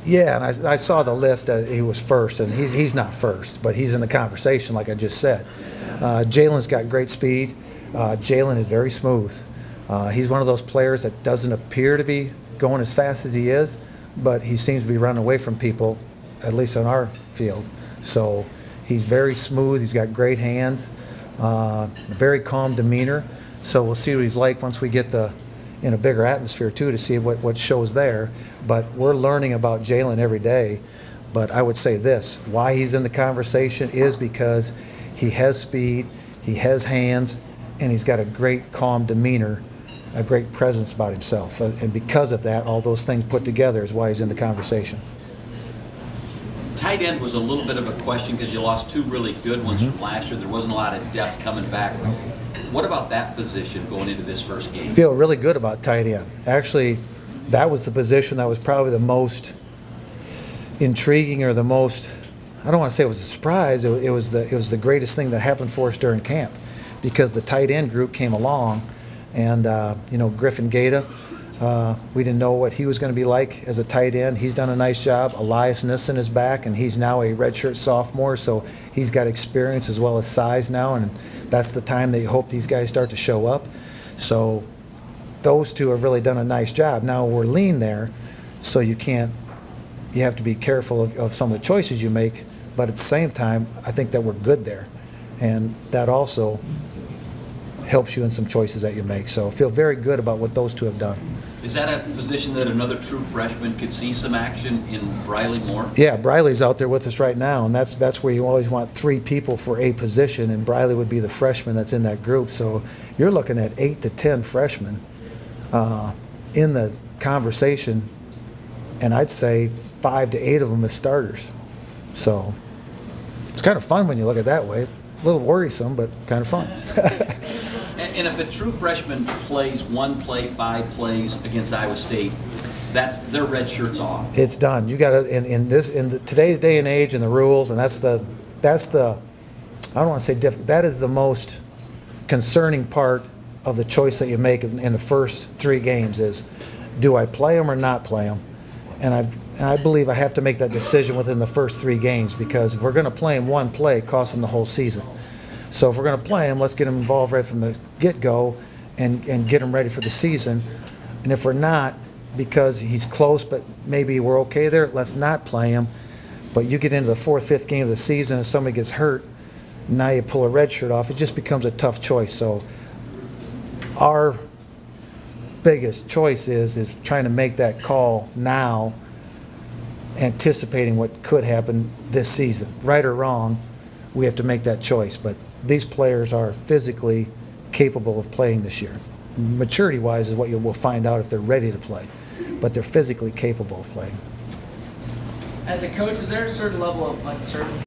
Yeah, and I saw the list that he was first, and he's not first, but he's in the conversation, like I just said. Jalen's got great speed. Jalen is very smooth. He's one of those players that doesn't appear to be going as fast as he is, but he seems to be running away from people, at least on our field. So he's very smooth. He's got great hands, very calm demeanor. So we'll see what he's like once we get in a bigger atmosphere too, to see what shows there. But we're learning about Jalen every day. But I would say this, why he's in the conversation is because he has speed, he has hands, and he's got a great calm demeanor, a great presence about himself. And because of that, all those things put together is why he's in the conversation. Tight end was a little bit of a question because you lost two really good ones from last year. There wasn't a lot of depth coming back. What about that position going into this first game? I feel really good about tight end. Actually, that was the position that was probably the most intriguing, or the most, I don't want to say it was a surprise, it was the greatest thing that happened for us during camp, because the tight end group came along, and Griffin Gata, we didn't know what he was going to be like as a tight end. He's done a nice job. Elias Nissen is back, and he's now a redshirt sophomore, so he's got experience as well as size now, and that's the time that you hope these guys start to show up. So those two have really done a nice job. Now we're lean there, so you have to be careful of some of the choices you make, but at the same time, I think that we're good there, and that also helps you in some choices that you make. So I feel very good about what those two have done. Is that a position that another true freshman could see some action in Briley Moore? Yeah, Briley's out there with us right now, and that's where you always want three people for a position, and Briley would be the freshman that's in that group. So you're looking at 8 to 10 freshmen in the conversation, and I'd say 5 to 8 of them as starters. So it's kind of fun when you look at it that way. A little worrisome, but kind of fun. And if a true freshman plays 1 play, 5 plays against Iowa State, that's their red shirts off. It's done. You got to in today's day and age and the rules, and that's the I don't want to say difficult. That is the most concerning part of the choice that you make in the first 3 games is, do I play them or not play them? And I believe I have to make that decision within the first 3 games, because if we're going to play them 1 play, it costs them the whole season. So if we're going to play him, let's get him involved right from the get-go and get him ready for the season. And if we're not, because he's close but maybe we're okay there, let's not play him. But you get into the 4th, 5th game of the season and somebody gets hurt, now you pull a red shirt off, it just becomes a tough choice. So our biggest choice is trying to make that call now, anticipating what could happen this season. Right or wrong, we have to make that choice. But these players are physically capable of playing this year. Maturity-wise is what you will find out if they're ready to play, but they're physically capable of playing. As a coach, is there a certain level of uncertainty